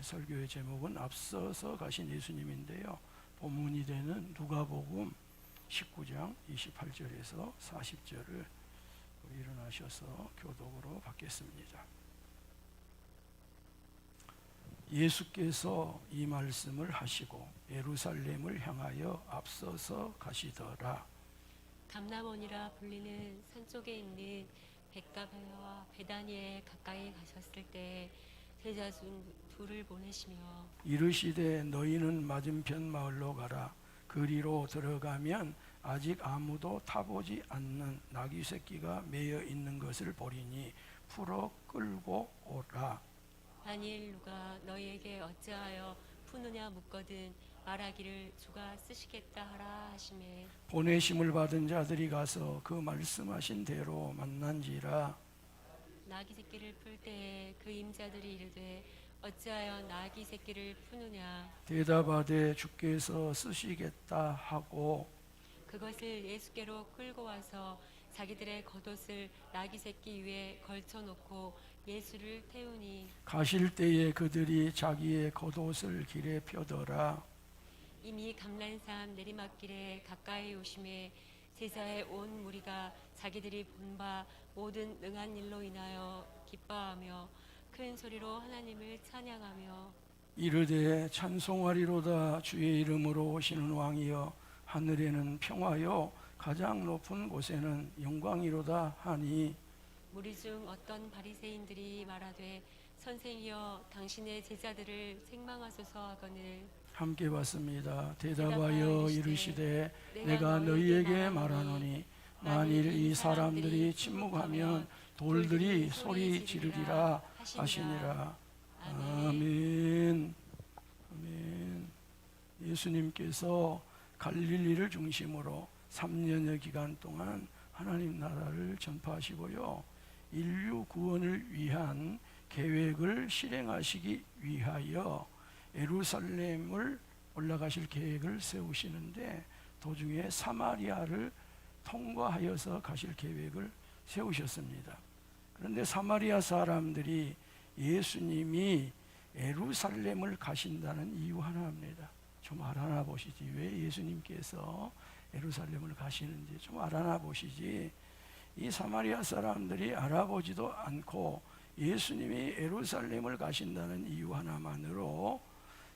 설교의 제목은 앞서서 가신 예수님인데요. 본문이 되는 누가복음 19장 28절에서 40절을 일어나셔서 교독으로 받겠습니다. 예수께서 이 말씀을 하시고 예루살렘을 향하여 앞서서 가시더라. 감람원이라 불리는 산 쪽에 있는 벳가베와 베다니에 가까이 가셨을 때 제자 중 둘을 보내시며 이르시되 너희는 맞은편 마을로 가라. 그리로 들어가면 아직 아무도 타보지 않는 나귀 새끼가 매여 있는 것을 보리니 풀어 끌고 오라. 다니엘 누가 너희에게 어찌하여 푸느냐 묻거든 말하기를 주가 쓰시겠다 하라 하시매 보내심을 받은 자들이 가서 그 말씀하신 대로 만난지라. 나귀 새끼를 풀 때에 그 임자들이 이르되 어찌하여 나귀 새끼를 푸느냐 대답하되 주께서 쓰시겠다 하고 그것을 예수께로 끌고 와서 자기들의 겉옷을 나귀 새끼 위에 걸쳐놓고 예수를 태우니 가실 때에 그들이 자기의 겉옷을 길에 펴더라. 이미 감람산 내리막길에 가까이 오심에 제자의 온 무리가 자기들이 본 바 모든 능한 일로 인하여 기뻐하며 큰 소리로 하나님을 찬양하며 이르되 찬송하리로다. 주의 이름으로 오시는 왕이여 하늘에는 평화요 가장 높은 곳에는 영광이로다 하니 무리 중 어떤 바리새인들이 말하되 선생이여 당신의 제자들을 책망하소서 하거늘 함께 봤습니다. 대답하여 이르시되 내가 너희에게 말하노니 만일 이 사람들이 침묵하면 돌들이 소리 지르리라 하시니라. 아멘. 아멘. 예수님께서 갈릴리를 중심으로 3년여 기간 동안 하나님 나라를 전파하시고요, 인류 구원을 위한 계획을 실행하시기 위하여 예루살렘을 올라가실 계획을 세우시는데 도중에 사마리아를 통과하여서 가실 계획을 세우셨습니다. 그런데 사마리아 사람들이 예수님이 예루살렘을 가신다는 이유 하나입니다. 좀 알아나 보시지. 왜 예수님께서 예루살렘을 가시는지 좀 알아나 보시지. 이 사마리아 사람들이 알아보지도 않고 예수님이 예루살렘을 가신다는 이유 하나만으로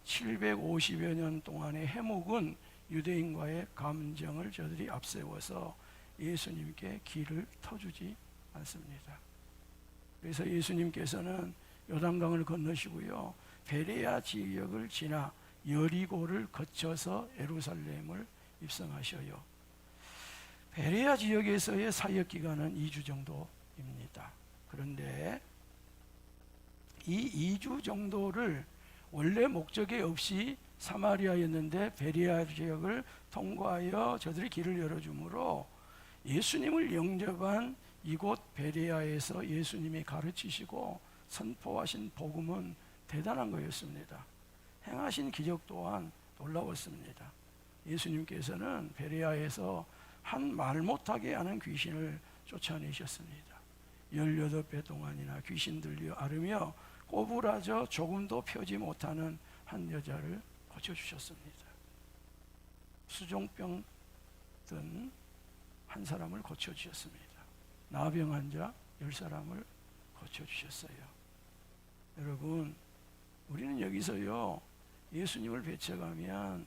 750여 년 동안의 해묵은 유대인과의 감정을 저들이 앞세워서 예수님께 길을 터주지 않습니다. 그래서 예수님께서는 요단강을 건너시고요, 베레아 지역을 지나 여리고를 거쳐서 예루살렘을 입성하셔요. 베레아 지역에서의 사역 기간은 2주 정도입니다. 그런데 이 2주 정도를 원래 목적이 없이 사마리아였는데 베레아 지역을 통과하여 저들이 길을 열어주므로 예수님을 영접한 이곳 베레아에서 예수님이 가르치시고 선포하신 복음은 대단한 거였습니다. 행하신 기적 또한 놀라웠습니다. 예수님께서는 베레아에서 한 말 못하게 하는 귀신을 쫓아내셨습니다. 18배 동안이나 귀신 들려 앓으며 꼬부라져 조금도 펴지 못하는 한 여자를 고쳐주셨습니다. 수종병 든 한 사람을 고쳐주셨습니다. 나병 환자 10사람을 고쳐주셨어요. 여러분, 우리는 여기서요, 예수님을 배척하면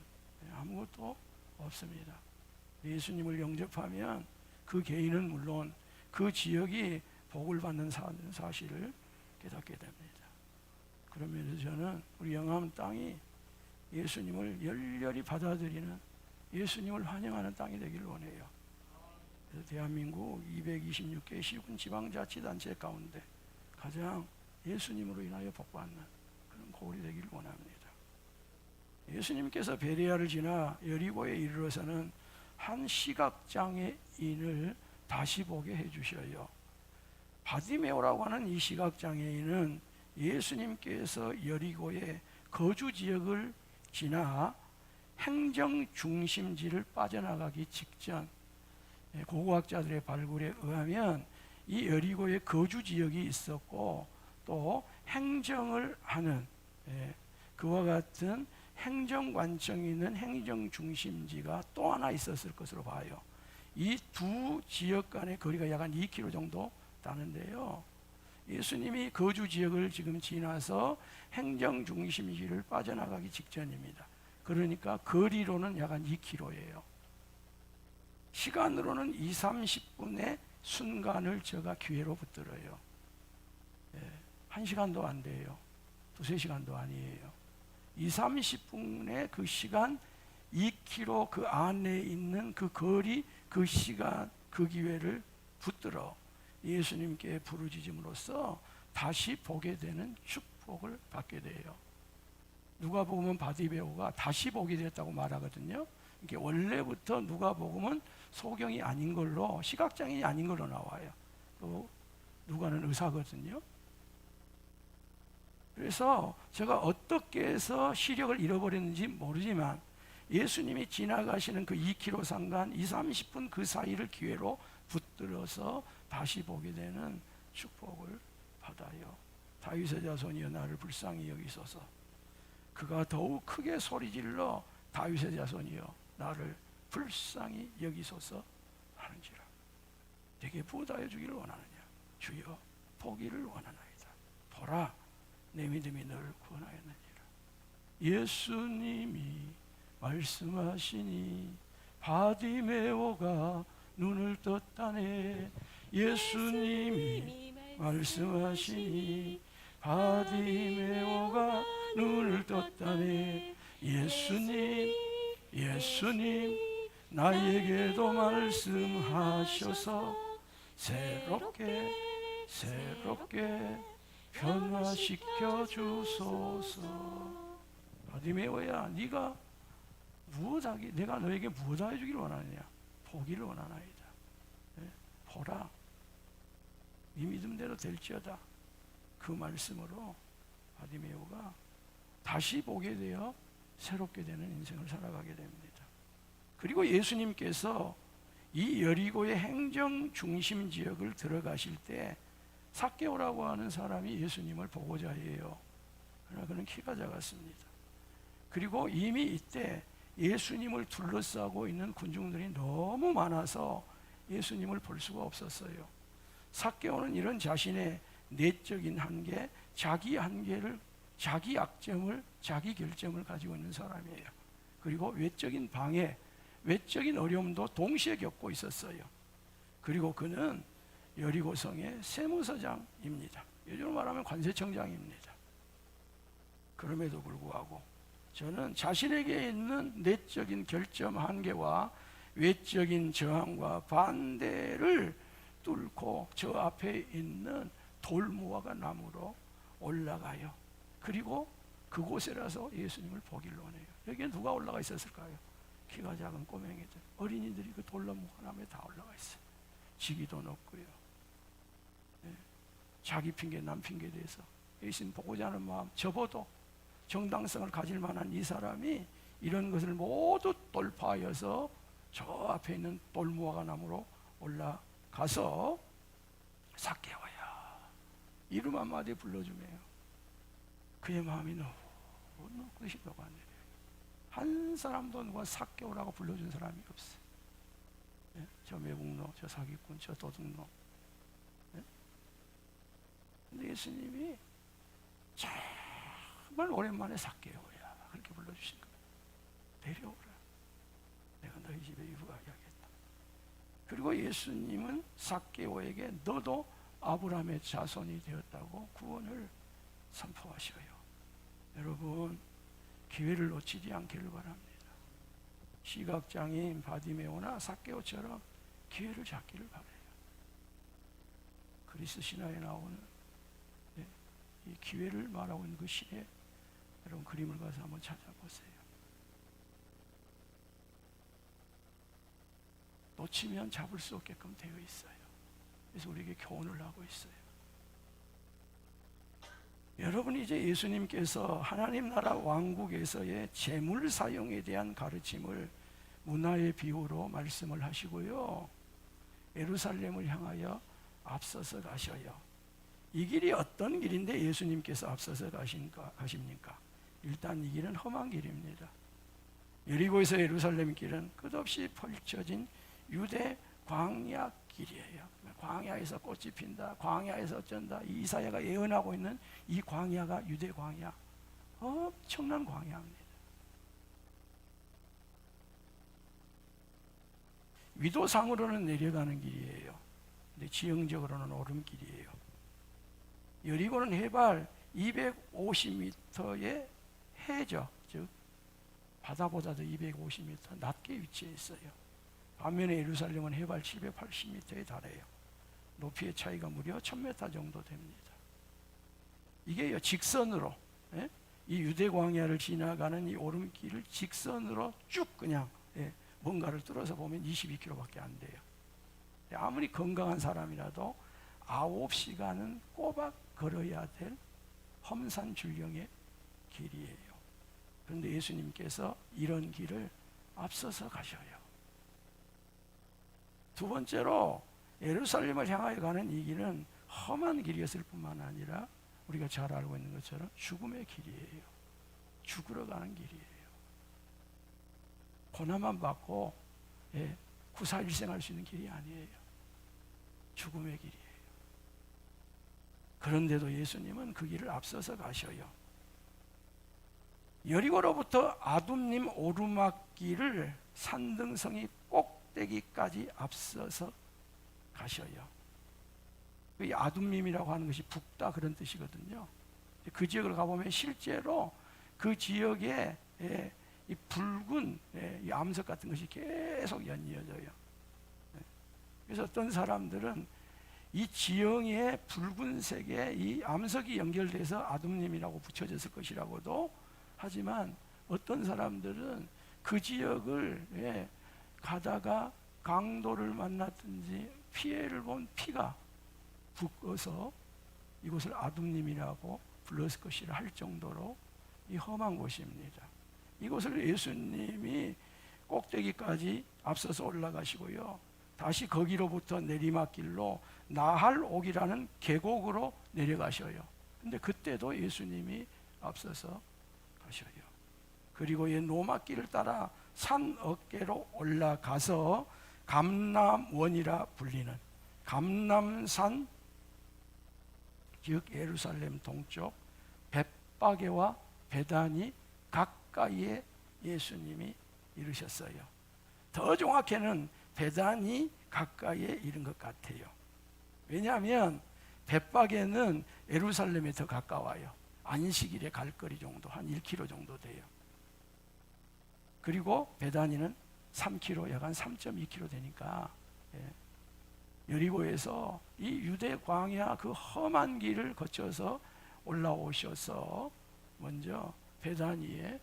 아무것도 없습니다. 예수님을 영접하면 그 개인은 물론 그 지역이 복을 받는 사실을 깨닫게 됩니다. 그러면서 저는 우리 영암 땅이 예수님을 열렬히 받아들이는, 예수님을 환영하는 땅이 되기를 원해요. 그래서 대한민국 226개 시군 지방자치단체 가운데 가장 예수님으로 인하여 복받는 그런 고을이 되기를 원합니다. 예수님께서 베레아를 지나 여리고에 이르러서는 한 시각장애인을 다시 보게 해주셔요. 바디메오라고 하는 이 시각장애인은 예수님께서 여리고의 거주지역을 지나 행정중심지를 빠져나가기 직전, 고고학자들의 발굴에 의하면 이 여리고에 거주지역이 있었고 또 행정을 하는 그와 같은 행정관청이 있는 행정중심지가 또 하나 있었을 것으로 봐요. 이 두 지역 간의 거리가 약 한 2km 정도 나는데요. 예수님이 거주 지역을 지금 지나서 행정중심지를 빠져나가기 직전입니다. 그러니까 거리로는 약 한 2km예요. 시간으로는 2, 30분의 순간을 제가 기회로 붙들어요. 1시간도 안 돼요. 2, 3시간도 아니에요. 2, 30분의 그 시간, 2km 그 안에 있는 그 거리, 그 시간, 그 기회를 붙들어 예수님께 부르짖음으로써 다시 보게 되는 축복을 받게 돼요. 누가복음은 바디메오가 다시 보게 됐다고 말하거든요. 이게 원래부터 누가복음은 소경이 아닌 걸로, 시각장애인이 아닌 걸로 나와요. 또 누가는 의사거든요. 그래서 제가 어떻게 해서 시력을 잃어버렸는지 모르지만 예수님이 지나가시는 그 2km 상간 2, 30분 그 사이를 기회로 붙들어서 다시 보게 되는 축복을 받아요. 다윗의 자손이여 나를 불쌍히 여기소서. 그가 더욱 크게 소리질러 다윗의 자손이여 나를 불쌍히 여기소서 하는지라. 내게 부어다여 주기를 원하느냐. 주여 보기를 원하나이다. 보라 내 믿음이 너를 구원하였느니라. 예수님이 말씀하시니 바디메오가 눈을 떴다네. 예수님이 말씀하시니 바디메오가 눈을 떴다네. 예수님 나에게도 말씀하셔서 새롭게 변화시켜 주소서. 바디메오야 네가 무엇하기 내가 너에게 무엇하여 주기를 원하느냐. 보기를 원하나이다. 보라 네 믿음대로 될지어다. 그 말씀으로 바디메오가 다시 보게 되어 새롭게 되는 인생을 살아가게 됩니다. 그리고 예수님께서 이 여리고의 행정 중심 지역을 들어가실 때 삭개오라고 하는 사람이 예수님을 보고자 해요. 그러나 그는 키가 작았습니다. 그리고 이미 이때 예수님을 둘러싸고 있는 군중들이 너무 많아서 예수님을 볼 수가 없었어요. 삭개오는 이런 자신의 내적인 한계, 자기 한계를, 자기 약점을, 자기 결점을 가지고 있는 사람이에요. 그리고 외적인 방해, 외적인 어려움도 동시에 겪고 있었어요. 그리고 그는 여리고성의 세무서장입니다. 요즘으로 말하면 관세청장입니다. 그럼에도 불구하고 저는 자신에게 있는 내적인 결점 한계와 외적인 저항과 반대를 뚫고 저 앞에 있는 돌무화과 나무로 올라가요. 그리고 그곳에라서 예수님을 보기를 원해요. 여기에 누가 올라가 있었을까요? 키가 작은 꼬맹이들, 어린이들이 그 돌무화과 나무에 다 올라가 있어요. 지기도 높고요. 자기 핑계 남 핑계에 대해서 예수님 보고자 하는 마음, 접어도 정당성을 가질 만한 이 사람이 이런 것을 모두 돌파하여서 저 앞에 있는 돌무화과 나무로 올라가서 삭개오야 이름 한마디 불러주며요. 그의 마음이 너무 뜻이 녹아내려요. 한 사람도 누가 삭개오라고 불러준 사람이 없어요. 저 매국노, 저 사기꾼, 저 도둑놈. 근데 예수님이 정말 오랜만에 삭개오야 그렇게 불러주신 거예요. 내려오라. 내가 너희 집에 유하게 하겠다. 그리고 예수님은 삭개오에게 너도 아브라함의 자손이 되었다고 구원을 선포하셔요. 여러분 기회를 놓치지 않기를 바랍니다. 시각장애인 바디메오나 삭개오처럼 기회를 잡기를 바라요. 그리스 신화에 나오는 이 기회를 말하고 있는 그 시에 여러분 그림을 가서 한번 찾아보세요. 놓치면 잡을 수 없게끔 되어 있어요. 그래서 우리에게 교훈을 하고 있어요. 여러분이 이제 예수님께서 하나님 나라 왕국에서의 재물 사용에 대한 가르침을 문화의 비유로 말씀을 하시고요. 예루살렘을 향하여 앞서서 가셔요. 이 길이 어떤 길인데 예수님께서 앞서서 가십니까? 일단 이 길은 험한 길입니다. 여리고에서 예루살렘 길은 끝없이 펼쳐진 유대 광야 길이에요. 광야에서 꽃이 핀다, 광야에서 어쩐다. 이사야가 예언하고 있는 이 광야가 유대 광야, 엄청난 광야입니다. 위도상으로는 내려가는 길이에요. 근데 지형적으로는 오름길이에요. 여리고는 해발 250m의 해저, 즉 바다보다도 250m 낮게 위치해 있어요. 반면에 예루살렘은 해발 780m에 달해요. 높이의 차이가 무려 1000m 정도 됩니다. 이게요, 직선으로, 이 유대 광야를 지나가는 이 오름길을 직선으로 쭉 그냥 뭔가를 뚫어서 보면 22km밖에 안 돼요. 아무리 건강한 사람이라도 9시간은 꼬박 걸어야 될 험산 줄령의 길이에요. 그런데 예수님께서 이런 길을 앞서서 가셔요. 두 번째로 예루살렘을 향하여 가는 이 길은 험한 길이었을 뿐만 아니라 우리가 잘 알고 있는 것처럼 죽음의 길이에요. 죽으러 가는 길이에요. 고난만 받고 구사일생할 수 있는 길이 아니에요. 죽음의 길이에요. 그런데도 예수님은 그 길을 앞서서 가셔요. 여리고로부터 아둠림 오르막길을 산등성이 꼭대기까지 앞서서 가셔요. 이 아둠림이라고 하는 것이 북다 그런 뜻이거든요. 그 지역을 가보면 실제로 그 지역에 이 붉은 이 암석 같은 것이 계속 연이어져요. 그래서 어떤 사람들은 이 지형의 붉은색에 이 암석이 연결돼서 아둠림이라고 붙여졌을 것이라고도 하지만, 어떤 사람들은 그 지역을 가다가 강도를 만났든지 피해를 본 피가 붓어서 이곳을 아둠림이라고 불렀을 것이라 할 정도로 이 험한 곳입니다. 이곳을 예수님이 꼭대기까지 앞서서 올라가시고요, 다시 거기로부터 내리막길로 나할옥이라는 계곡으로 내려가셔요. 근데 그때도 예수님이 앞서서 가셔요. 그리고 이 노막길을 따라 산 어깨로 올라가서 감람원이라 불리는 감람산, 즉 예루살렘 동쪽 벳바게와 베다니 가까이에 예수님이 이르셨어요. 더 정확히는 베다니 가까이에 이른 것 같아요. 왜냐하면 벳바게는 예루살렘에 더 가까워요. 안식일에 갈 거리 정도, 한 1km 정도 돼요. 그리고 베다니는 3km, 약 한 3.2km 되니까 여리고에서 이 유대 광야 그 험한 길을 거쳐서 올라오셔서 먼저 베다니에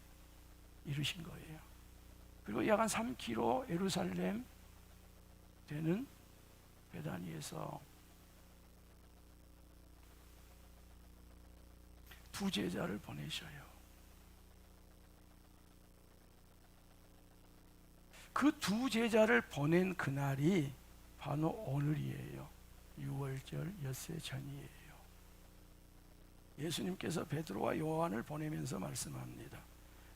이르신 거예요. 그리고 약 한 3km 예루살렘 되는 베다니에서 두 제자를 보내셔요. 그 두 제자를 보낸 그날이 바로 오늘이에요. 6월절 엿새 전이에요. 예수님께서 베드로와 요한을 보내면서 말씀합니다.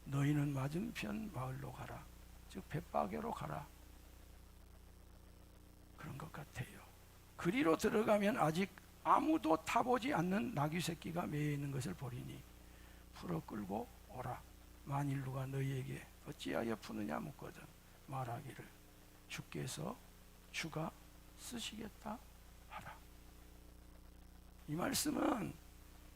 너희는 맞은편 마을로 가라. 즉 벳바게로 가라. 그런 것 같아요. 그리로 들어가면 아직 아무도 타보지 않는 나귀 새끼가 매여 있는 것을 보리니 풀어 끌고 오라. 만일 누가 너희에게 어찌하여 푸느냐 묻거든 말하기를 주께서 주가 쓰시겠다 하라. 이 말씀은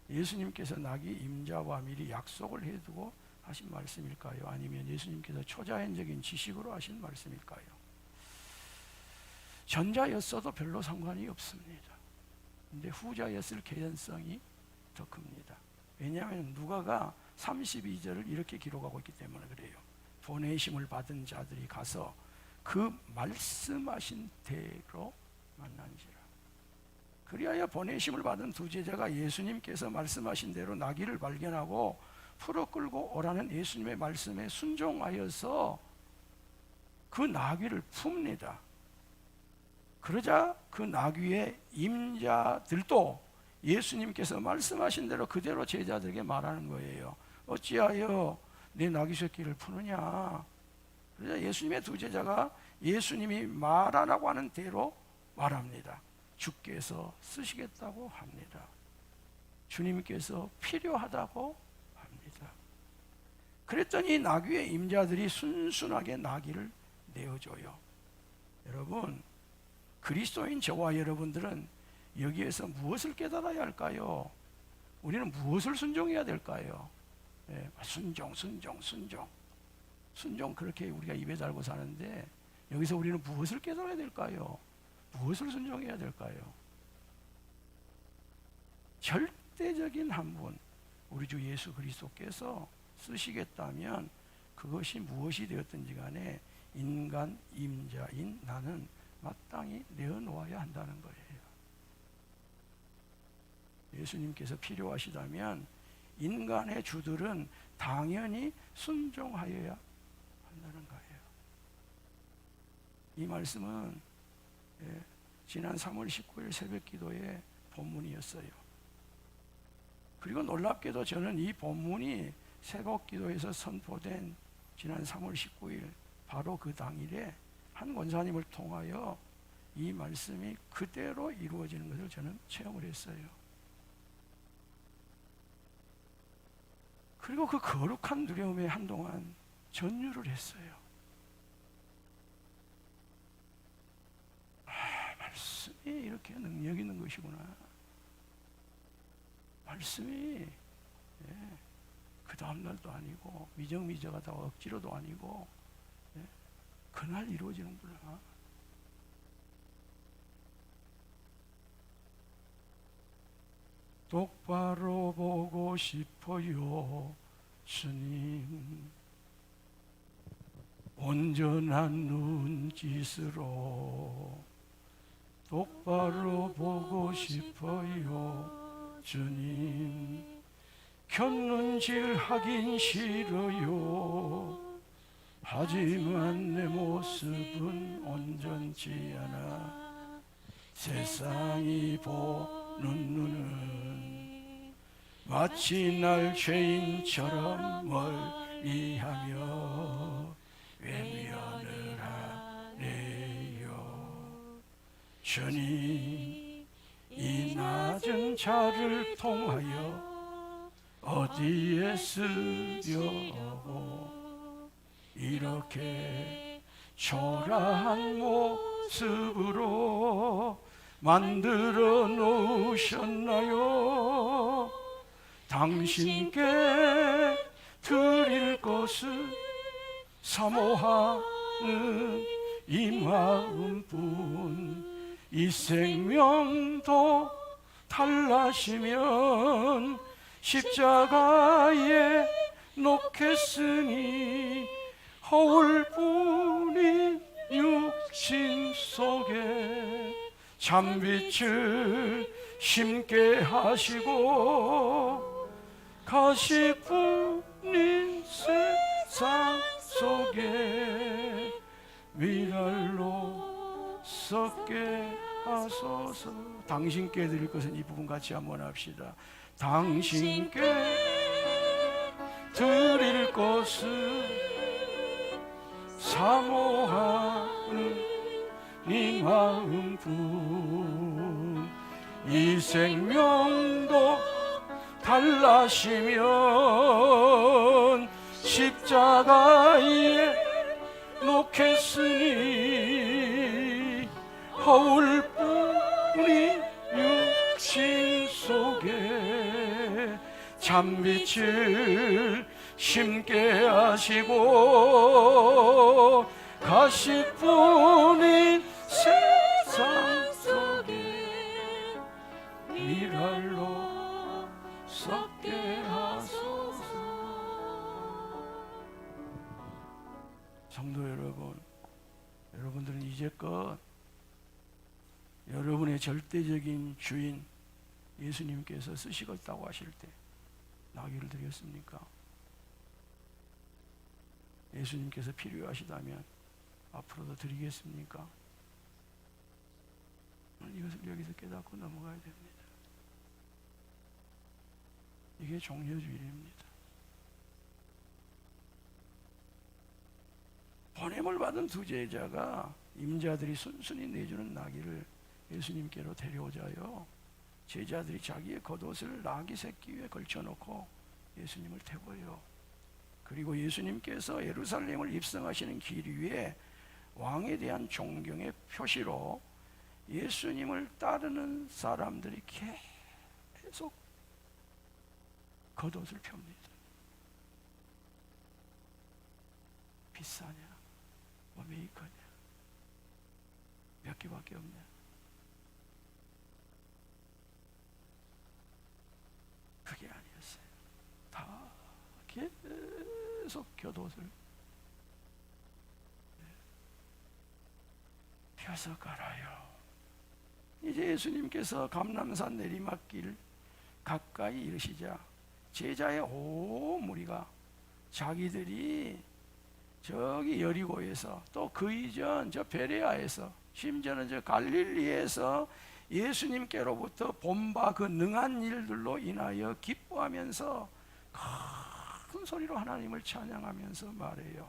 예수님께서 나귀 임자와 미리 약속을 해두고 하신 말씀일까요? 아니면 예수님께서 초자연적인 지식으로 하신 말씀일까요? 전자였어도 별로 상관이 없습니다. 근데 후자였을 개연성이 더 큽니다. 왜냐하면 누가가 32절을 이렇게 기록하고 있기 때문에 그래요. 보내심을 받은 자들이 가서 그 말씀하신 대로 만난지라. 그리하여 보내심을 받은 두 제자가 예수님께서 말씀하신 대로 나귀를 발견하고 풀어 끌고 오라는 예수님의 말씀에 순종하여서 그 나귀를 풉니다. 그러자 그 나귀의 임자들도 예수님께서 말씀하신 대로 그대로 제자들에게 말하는 거예요. 어찌하여 내 나귀 새끼를 푸느냐. 그래서 예수님의 두 제자가 예수님이 말하라고 하는 대로 말합니다. 주께서 쓰시겠다고 합니다. 주님께서 필요하다고 합니다. 그랬더니 나귀의 임자들이 순순하게 나귀를 내어줘요. 여러분, 그리스도인 저와 여러분들은 여기에서 무엇을 깨달아야 할까요? 우리는 무엇을 순종해야 될까요? 네, 순종. 순종, 그렇게 우리가 입에 달고 사는데 여기서 우리는 무엇을 깨달아야 될까요? 무엇을 순종해야 될까요? 절대적인 한 분, 우리 주 예수 그리스도께서 쓰시겠다면 그것이 무엇이 되었든지 간에 인간 임자인 나는 마땅히 내어놓아야 한다는 거예요. 예수님께서 필요하시다면 인간의 주들은 당연히 순종하여야 한다는 거예요. 이 말씀은 지난 3월 19일 새벽 기도의 본문이었어요. 그리고 놀랍게도 저는 이 본문이 새벽 기도에서 선포된 지난 3월 19일 바로 그 당일에 한 권사님을 통하여 이 말씀이 그대로 이루어지는 것을 저는 체험을 했어요. 그리고 그 거룩한 두려움에 한동안 전율을 했어요. 말씀이 이렇게 능력 있는 것이구나. 말씀이 그 다음날도 아니고 미적미적하다 억지로도 아니고 그날 이루어지는구나. 똑바로 보고 싶어요, 주님. 온전한 눈짓으로 똑바로 보고 싶어요, 주님. 곁눈질 하긴 싫어요. 하지만 내 모습은 온전치 않아. 세상이 보는 눈은 마치 날 죄인처럼 멀리하며 외면을 하네요. 주님, 이 낮은 자를 통하여 어디에 쓰려고 이렇게 초라한 모습으로 만들어 놓으셨나요? 당신께 드릴 것을 사모하는 이 마음뿐. 이 생명도 달라시면 십자가에 놓겠으니 허울뿐인 육신 속에 참빛을 심게 하시고 가시뿐인 세상 속에 미랄로 썩게 하소서. 당신께 드릴 것은 이 부분 같이 한번 합시다. 당신께 드릴 것은 사모하는 이 마음뿐. 이 생명도 달라시면 십자가에 놓겠으니 허울뿐인 육신 속에 참빛을 심게 하시고 가시뿐인 세상 속에 미랄로 썩게 하소서. 성도 여러분, 여러분들은 이제껏 여러분의 절대적인 주인 예수님께서 쓰시겠다고 하실 때 나귀를 드렸습니까? 예수님께서 필요하시다면 앞으로도 드리겠습니까? 이것을 여기서 깨닫고 넘어가야 됩니다. 이게 종려주일입니다. 보냄을 받은 두 제자가 임자들이 순순히 내주는 나귀를 예수님께로 데려오자요, 제자들이 자기의 겉옷을 나귀 새끼 위에 걸쳐놓고 예수님을 태워요. 그리고 예수님께서 예루살렘을 입성하시는 길 위에 왕에 대한 존경의 표시로 예수님을 따르는 사람들이 계속 겉옷을 펴니다. 비싸냐? 뭐 메이커냐? 몇 개밖에 없냐? 그게 아니었어요. 다 계속 겉옷을 펴서 갈아요. 이제 예수님께서 감람산 내리막길 가까이 이르시자 제자의 온 무리가 자기들이 저기 여리고에서 또 그 이전 저 베레아에서 심지어는 저 갈릴리에서 예수님께로부터 본바 그 능한 일들로 인하여 기뻐하면서 큰 소리로 하나님을 찬양하면서 말해요.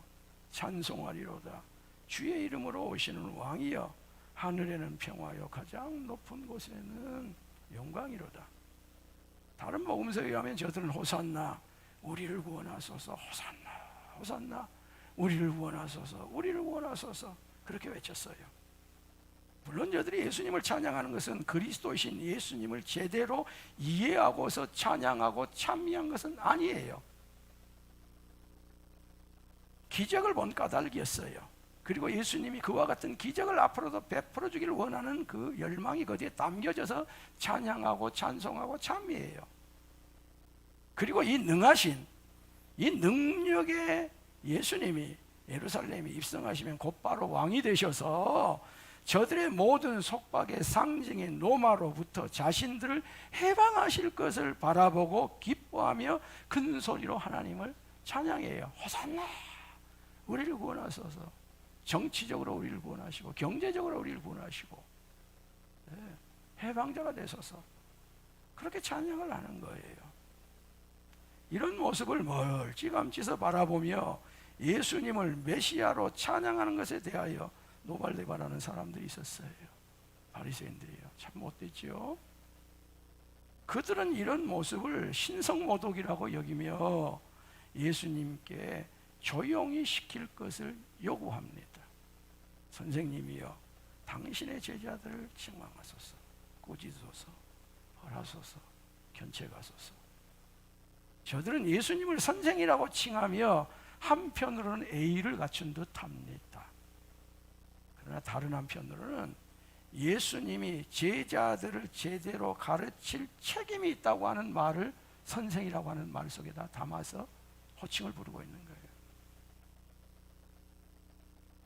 찬송하리로다. 주의 이름으로 오시는 왕이여, 하늘에는 평화요 가장 높은 곳에는 영광이로다. 다른 복음서에 의하면 저들은 호산나 우리를 구원하소서, 호산나 호산나 우리를 구원하소서, 우리를 구원하소서 그렇게 외쳤어요. 물론 저들이 예수님을 찬양하는 것은 그리스도이신 예수님을 제대로 이해하고서 찬양하고 찬미한 것은 아니에요. 기적을 본 까닭이었어요. 그리고 예수님이 그와 같은 기적을 앞으로도 베풀어 주기를 원하는 그 열망이 거기에 담겨져서 찬양하고 찬송하고 찬미해요. 그리고 이 능하신 이 능력의 예수님이 예루살렘에 입성하시면 곧바로 왕이 되셔서 저들의 모든 속박의 상징인 로마로부터 자신들을 해방하실 것을 바라보고 기뻐하며 큰 소리로 하나님을 찬양해요. 호산나 우리를 구원하소서. 정치적으로 우리를 구원하시고 경제적으로 우리를 구원하시고 해방자가 되소서. 그렇게 찬양을 하는 거예요. 이런 모습을 멀찌감치서 바라보며 예수님을 메시아로 찬양하는 것에 대하여 노발대발하는 사람들이 있었어요. 바리새인들이요. 참 못됐죠. 그들은 이런 모습을 신성모독이라고 여기며 예수님께 조용히 시킬 것을 요구합니다. 선생님이여, 당신의 제자들을 책망하소서, 꾸짖소서, 벌하소서, 견책하소서. 저들은 예수님을 선생이라고 칭하며 한편으로는 예의를 갖춘 듯합니다. 그러나 다른 한편으로는 예수님이 제자들을 제대로 가르칠 책임이 있다고 하는 말을 선생이라고 하는 말 속에다 담아서 호칭을 부르고 있는 거예요.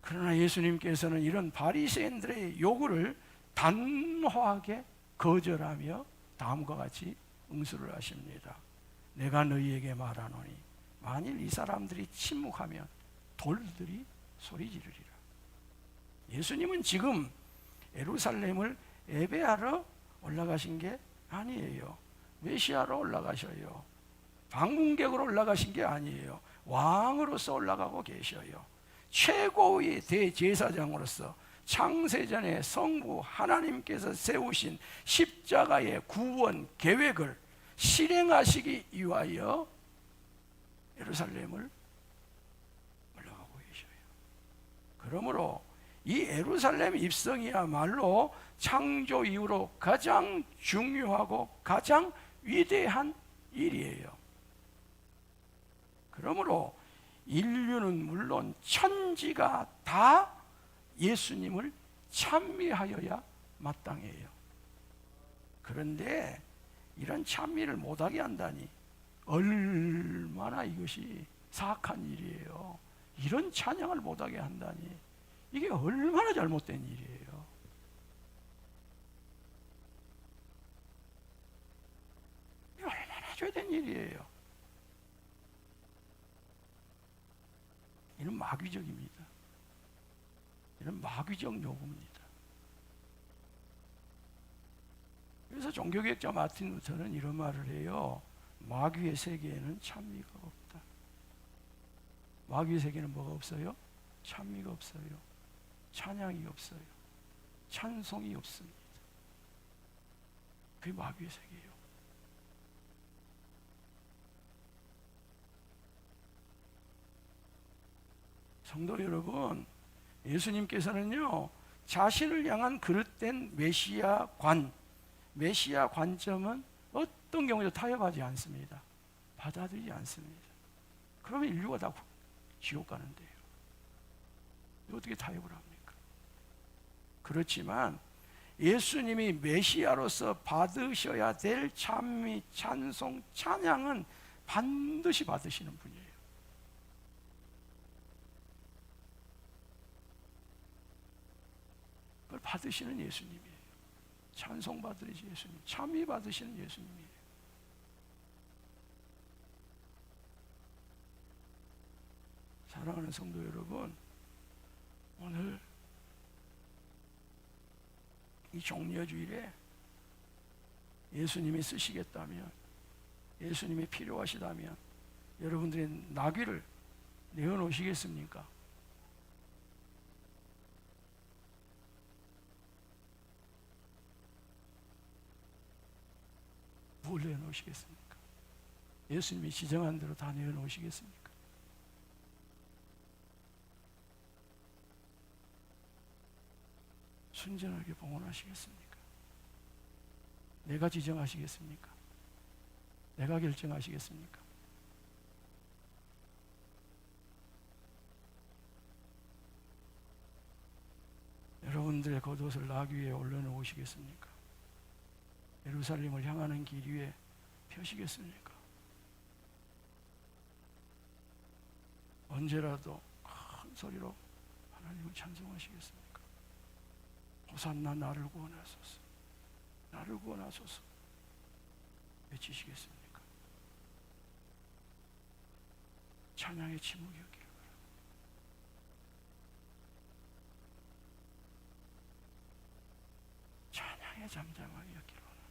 그러나 예수님께서는 이런 바리새인들의 요구를 단호하게 거절하며 다음과 같이 응수를 하십니다. 내가 너희에게 말하노니 만일 이 사람들이 침묵하면 돌들이 소리 지르리라. 예수님은 지금 예루살렘을 예배하러 올라가신 게 아니에요. 메시아로 올라가셔요. 방문객으로 올라가신 게 아니에요. 왕으로서 올라가고 계셔요. 최고의 대제사장으로서 창세전에 성부 하나님께서 세우신 십자가의 구원 계획을 실행하시기 위하여 예루살렘을 올라가고 계셔요. 그러므로 이 예루살렘 입성이야말로 창조 이후로 가장 중요하고 가장 위대한 일이에요. 그러므로 인류는 물론 천지가 다 예수님을 찬미하여야 마땅해요. 그런데 이런 찬미를 못하게 한다니 얼마나 이것이 사악한 일이에요. 이런 찬양을 못하게 한다니 이게 얼마나 잘못된 일이에요. 이게 얼마나 죄된 일이에요. 이는 마귀적입니다. 이는 마귀적 요구입니다. 그래서 종교개혁자 마틴 루터는 이런 말을 해요. 마귀의 세계에는 찬미가 없다. 마귀의 세계는 뭐가 없어요? 찬미가 없어요. 찬양이 없어요. 찬송이 없습니다. 그게 마귀의 세계예요. 성도 여러분, 예수님께서는요, 자신을 향한 그릇된 메시아 관점은 어떤 경우에도 타협하지 않습니다. 받아들이지 않습니다. 그러면 인류가 다 지옥 가는데요. 어떻게 타협을 합니까? 그렇지만 예수님이 메시아로서 받으셔야 될 찬미, 찬송, 찬양은 반드시 받으시는 분이에요. 그걸 받으시는 예수님이에요. 찬송 받으시는 예수님, 찬미 받으시는 예수님이에요. 사랑하는 성도 여러분, 오늘 이 종려주일에 예수님이 쓰시겠다면, 예수님이 필요하시다면 여러분들의 나귀를 내어놓으시겠습니까? 뭘 내어놓으시겠습니까? 예수님이 지정한 대로 다 내어놓으시겠습니까? 순전하게 봉헌하시겠습니까? 내가 지정하시겠습니까? 내가 결정하시겠습니까? 여러분들의 겉옷을 나귀 위에 올려놓으시겠습니까? 예루살렘을 향하는 길 위에 펴시겠습니까? 언제라도 큰 소리로 하나님을 찬송하시겠습니까? 호산나 나를 구원하소서, 나를 구원하소서 외치시겠습니까? 찬양의 침묵이었기를 바랍니다. 찬양의 잠잠하기였기를 바랍니다.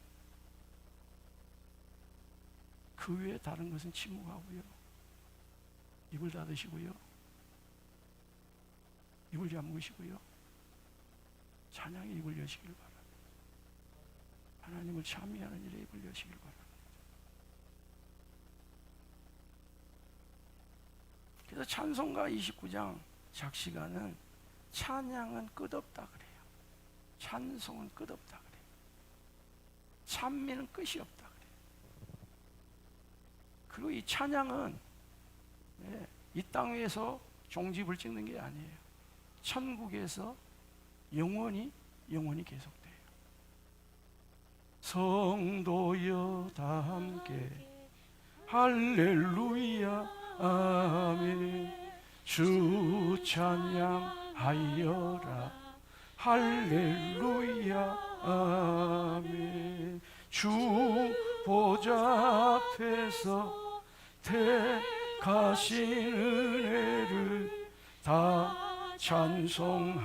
그 외에 다른 것은 침묵하고요, 입을 닫으시고요, 입을 잠그시고요, 찬양에 입을 여시길 바랍니다. 하나님을 찬미하는 일에 입을 여시길 바랍니다. 그래서 찬송가 29장 작시가는 찬양은 끝없다 그래요. 찬송은 끝없다 그래요. 찬미는 끝이 없다 그래요. 그리고 이 찬양은 이 땅 위에서 종집을 찍는 게 아니에요. 천국에서 영원히 계속돼요. 성도여 다 함께 할렐루야 아멘. 주 찬양하여라 할렐루야 아멘. 주 보좌 앞에서 택하신 은혜를 다 찬송하여라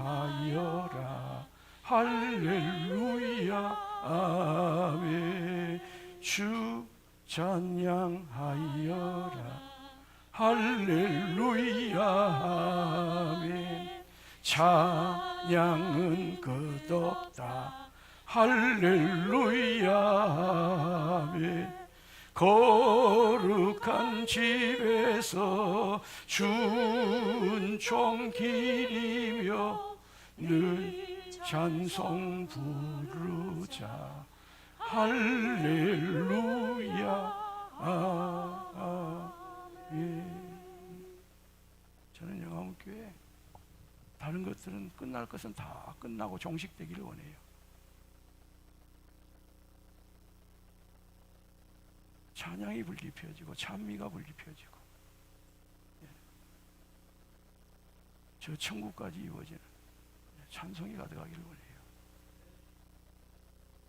할렐루야 아멘. 주 찬양하여라 할렐루야 아멘. 찬양은 끝없다 할렐루야 아멘. 거룩한 집에서 준총 기리며 늘 찬송 부르자 할렐루야 아멘. 저는 영화문교회 다른 것들은 끝날 것은 다 끝나고 종식되기를 원해요. 찬양이 불리 펴지고 찬미가 불리 펴지고 저 천국까지 이루어지는 찬송이 가득하기를 원해요.